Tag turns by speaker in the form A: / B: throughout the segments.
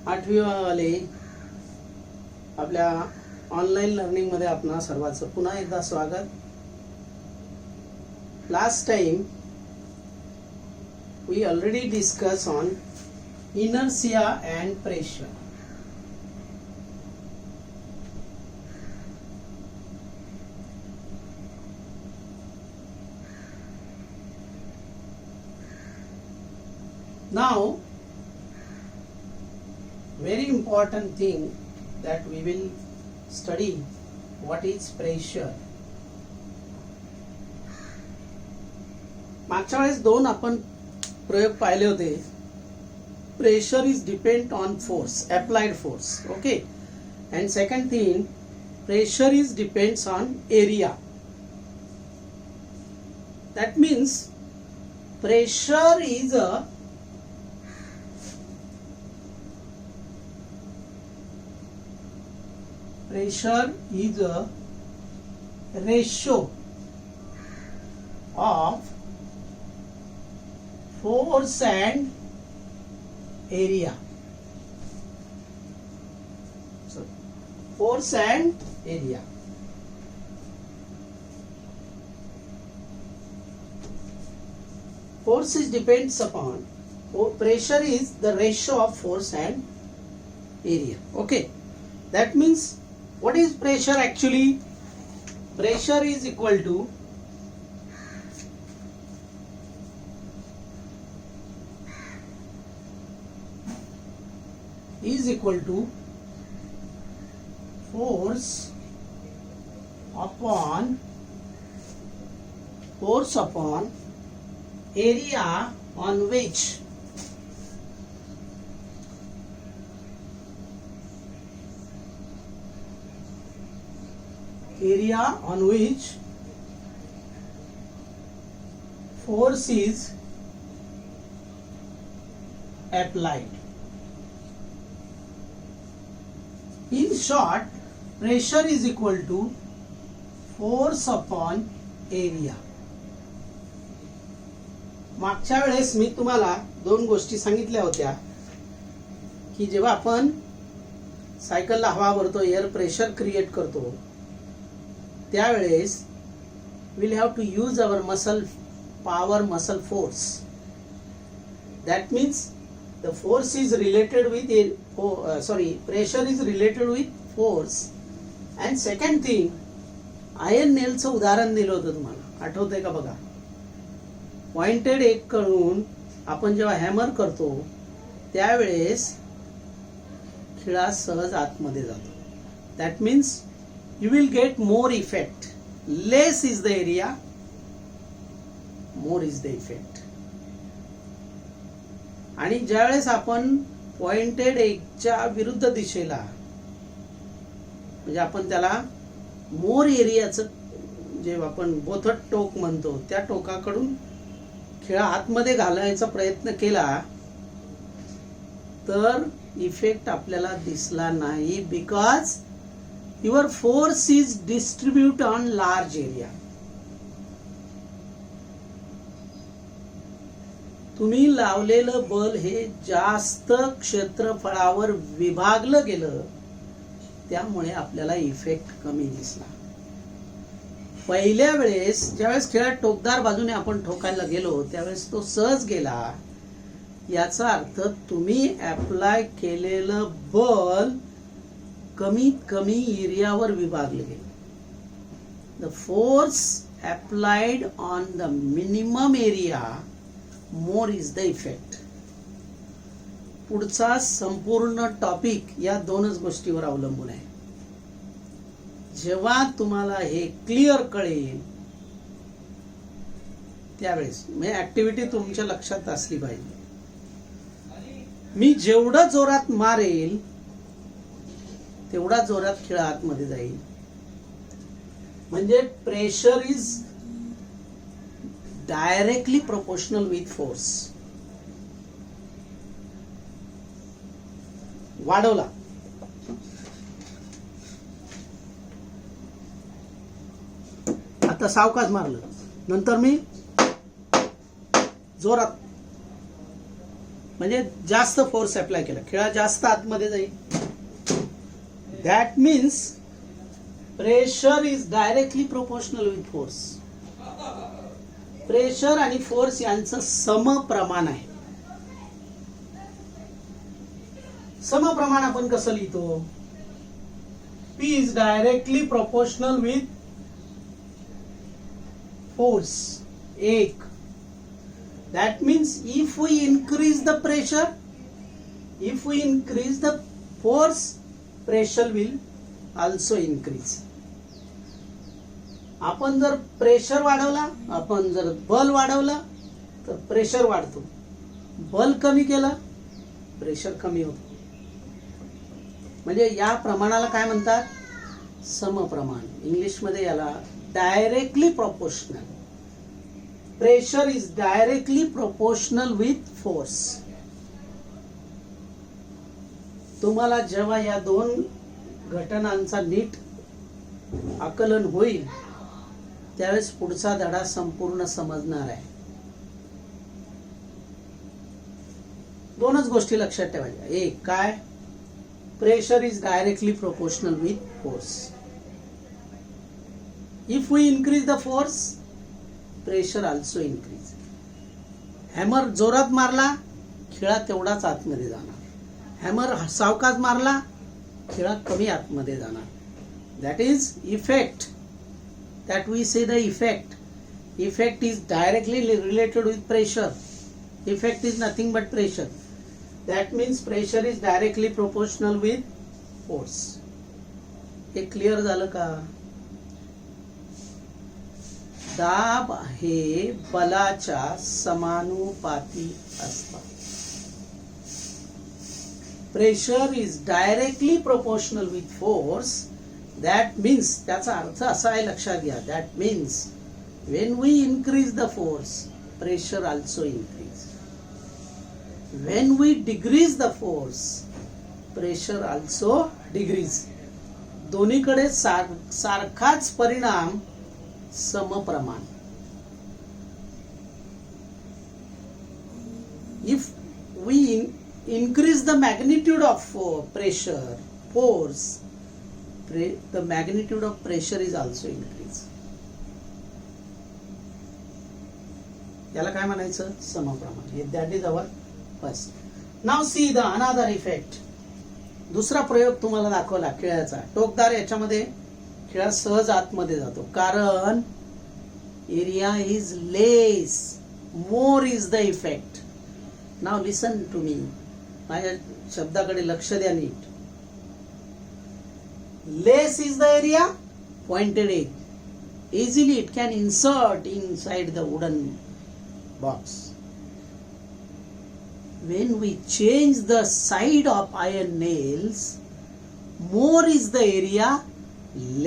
A: आठवी वाले आपल्या ऑनलाइन लर्निंग मध्ये आपणा सर्वांचं पुन्हा एकदा स्वागत. Last time we already discussed on inertia and pressure. Now very important thing that we will study, what is pressure. मागच्या वेळेस दोन आपण प्रयोग पाहिले होते. Pressure is depend on force, applied force, okay. And second thing, pressure is depends on area. That means pressure is a ratio of force and area. So force and area. Force is depends upon, pressure is the ratio of force and area. Okay, that means what is pressure actually? Pressure is equal to force upon area on which force is applied. In short, pressure is equal to force upon area. मागच्या वेळेस मी तुम्हाला दोन गोष्टी सांगितल्या होत्या की जेव्हा आपण सायकलला हवा भरतो, एअर प्रेशर क्रिएट करतो, त्यावेळेस will have to use our muscle power, muscle force. That means the force is related with pressure is related with force. And second thing, iron नेलचं उदाहरण दिलं होतं तुम्हाला, आठवतंय का बघा. पॉइंटेड एक कडून आपण जेव्हा हॅमर करतो त्यावेळेस खिळा सहज आतमध्ये जातो. That means you will get more effect. Less is the area, more is the effect. आणि ज्यावेळेस आपण पॉइंटेड एकच्या विरुद्ध दिशेला, म्हणजे आपण त्याला मोर एरियाचं जे आपण बोथट टोक म्हणतो, त्या टोकाकडून खिळा आतमध्ये घालायचा प्रयत्न केला तर इफेक्ट आपल्याला दिसला नाही. Because your force is distribute on large area. तुम्ही लावलेलं बल हे जास्त क्षेत्रफळावर विभागलं गेलं, त्यामुळे आपल्याला इफेक्ट कमी दिसला. पहिल्या वेळेस ज्यावेळेस खिळा टोकदार बाजूने आपण ठोकायला गेलो त्यावेळेस तो सहज गेला. याचा अर्थ तुम्ही अप्लाय केलेलं बल कमीत कमी एरियावर विभागलं गेलं. The force applied on the minimum area, more is the effect. पुढचा संपूर्ण टॉपिक या दोनच गोष्टीवर अवलंबून आहे. जेव्हा तुम्हाला हे क्लिअर कळेल त्यावेळेस म्हणजे ऍक्टिव्हिटी तुमच्या लक्षात असली पाहिजे. मी जेवढं जोरात मारेल तेवढा जोरात खिळा आतमध्ये जाईल. म्हणजे pressure is directly proportional with force. वाढवला, आता सावकाश मारलं, नंतर मी जोरात म्हणजे जास्त फोर्स अप्लाय केला, खिळा जास्त आतमध्ये जाईल. That means pressure is directly proportional with force. Pressure आणि फोर्स यांचं समप्रमाण आहे. समप्रमाण आपण कसं लिहितो? P is directly proportional with force. एक. That means if we increase the pressure, if we increase the force, pressure will also increase. आपण जर pressure वाढवला, आपण जर बल वाढवलं तर प्रेशर वाढतो. बल कमी केलं, प्रेशर कमी होतो. म्हणजे या प्रमाणाला काय म्हणतात? समप्रमाण. इंग्लिशमध्ये याला directly proportional. Pressure is directly proportional with force. तुम्हाला जेव्हा या दोन घटनांचा नीट आकलन होईल त्यावेळेस पुढचा धडा संपूर्ण समजणार आहे. दोनच गोष्टी लक्षात ठेवायच्या. एक काय? Pressure is directly proportional with force. If we increase the force, pressure also increase. Hammer जोरात मारला, खिळा तेवढाच आतमध्ये जाणार. हॅमर सावकाश मारला, खिळा कमी आतमध्ये जाणार. That is effect. That we say the effect. Effect is directly related with pressure. Effect is nothing but pressure. That means pressure is directly proportional with force. हे क्लिअर झालं का? दाब हे बलाच्या समानुपाती असतात. Pressure is directly proportional with force. That means, त्याचा अर्थ असा आहे, लक्षात घ्या. That means when we increase the force, pressure also increase. When we decrease the force, pressure also decrease. दोन्हीकडे सारखाच परिणाम, समप्रमाण. If we increase the magnitude of pressure, force, the magnitude of pressure is also increase. याला काय म्हणायचं? समप्रमाण. That is our first. Now see the another effect. दुसरा प्रयोग तुम्हाला दाखवला खिळ्याचा. टोकदार याच्यामध्ये खिळा सहज आतमध्ये जातो कारण area is less. More is the effect. Now listen to me. माझ्या शब्दाकडे लक्ष द्या नीट. Less is the area, pointed edge. Easily it can insert inside the wooden box. When we change the side of iron nails, more is the area,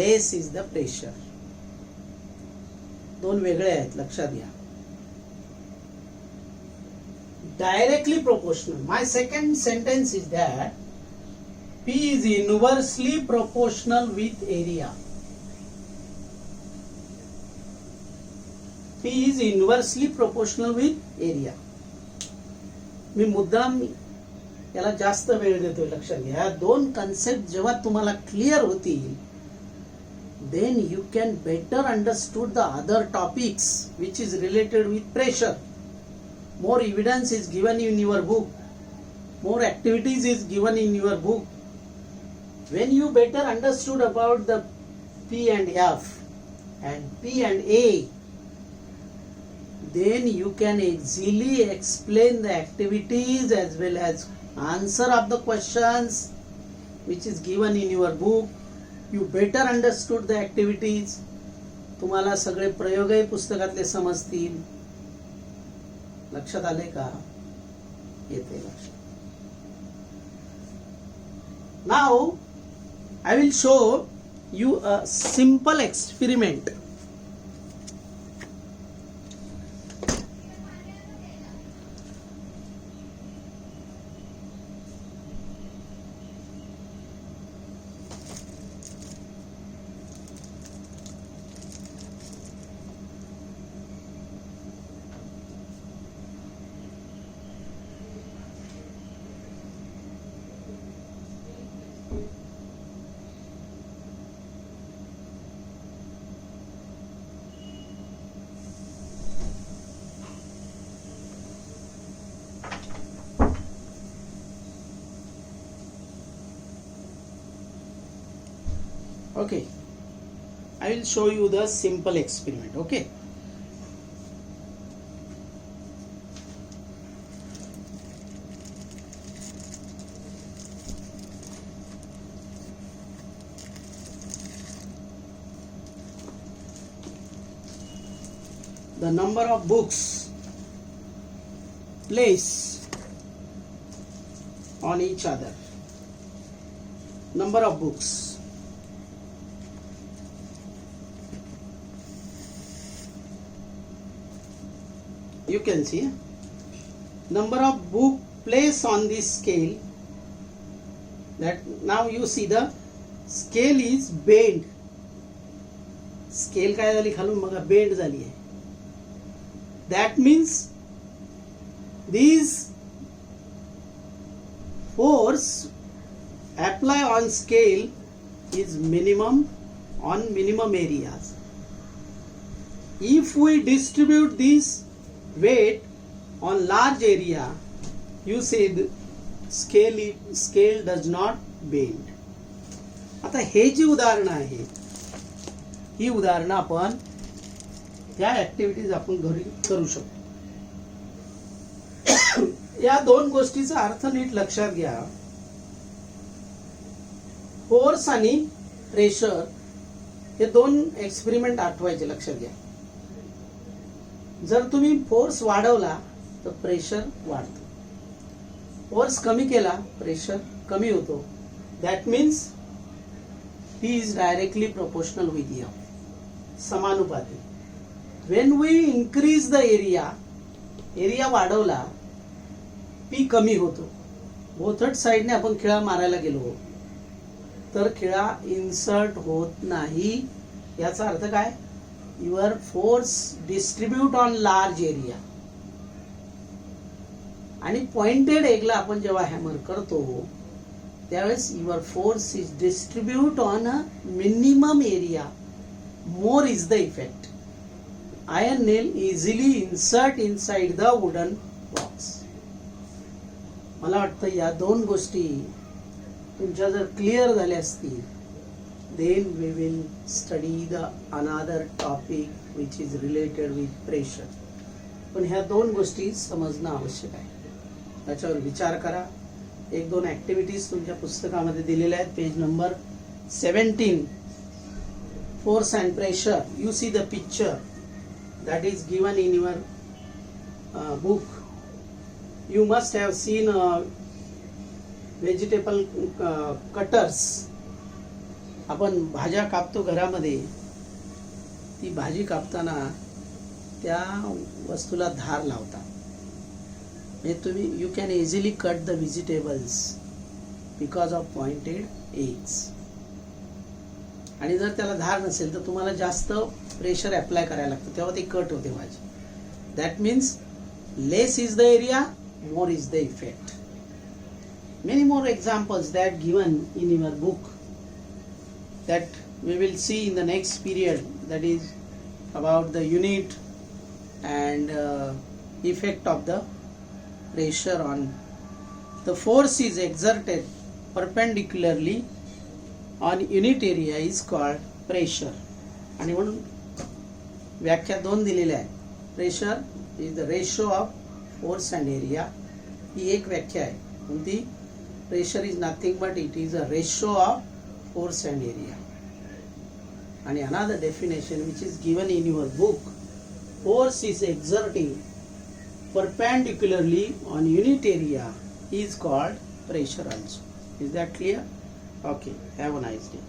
A: less is the pressure. दोन वेगळे आहेत, लक्षात घ्या. Directly proportional. My second sentence is that P is inversely proportional with area. P is inversely proportional with area. मी मुद्दाम याला जास्त वेळ देतोय, लक्षात घ्या. ह्या दोन कन्सेप्ट जेव्हा तुम्हाला क्लिअर होतील, then you can better understood the other topics which is related with pressure. More evidence is given in your book. More activities is given in your book. When you better understood about the P and F and P and A, then you can easily explain the activities as well as answer of the questions which is given in your book. You better understood the activities. तुम्हाला सगळे प्रयोगही पुस्तकातले समजतील. लक्षात आले का? येते लक्षात. Now I will show you a simple experiment. Okay, I will show you the simple experiment. Okay, the number of books placed on each other. Number of books. You can see number of book placed on this scale. That now you see the scale is bent. Scale काय झाली खालून बघा bend झाली आहे. That means these force apply on scale is minimum on minimum areas. If we distribute this weight on large area, you say the scale does not bend. आता हे जी उदाहरण आहे ही उदाहरणं आपण त्या ऍक्टिव्हिटीज आपण घरी करू शकतो. या दोन गोष्टीचा अर्थ नीट लक्षात घ्या. फोर्स आणि प्रेशर हे दोन एक्सपेरिमेंट आठवायचे लक्षात घ्या. जर तुम्ही फोर्स वाढवला तर प्रेशर वाढतो. फोर्स कमी केला प्रेशर कमी होतो. That means P is directly proportional with F. समानुपाती. When we increase the area वाढवला P कमी होतो. बोथट साइडने आपण खिळा मारायला गेलो तर खिळा इन्सर्ट होत नाही. याचा अर्थ काय? Your force distribute on large area. आणि पॉइंटेड एगला आपण जेव्हा हॅमर करतो त्यावेळेस your force is distribute on a minimum area. More is the effect. Iron nail easily insert inside the wooden box. मला वाटतं या दोन गोष्टी तुमच्या जर क्लिअर झाल्या असतील then we will study the another topic which is related with pressure. पण ह्या दोन गोष्टी समजणं आवश्यक आहे. त्याच्यावर विचार करा. एक दोन ऍक्टिव्हिटीज तुमच्या पुस्तकामध्ये दिलेल्या आहेत. Page number 17. Force and pressure. You see the picture that is given in your book. You must have seen vegetable cutters. आपण भाज्या कापतो घरामध्ये. ती भाजी कापताना त्या वस्तूला धार लावता. म्हणजे तुम्ही you can easily cut the vegetables because of pointed edge. आणि जर त्याला धार नसेल तर तुम्हाला जास्त प्रेशर अप्लाय करायला लागतं तेव्हा ती कट होते भाजी. That means less is the area more is the effect. Many more examples that given in your book that we will see in the next period, that is about the unit and effect of the pressure on the force is exerted perpendicularly on unit area is called pressure. आणि म्हणून व्याख्या दोन दिलेल्या आहेत. Pressure is the ratio of force and area. ही एक व्याख्या आहे. कोणती? Pressure is nothing but it is a ratio of force and area. And another definition which is given in your book, force is exerting perpendicularly on unit area is called pressure also. Is that clear? Okay, have a nice day.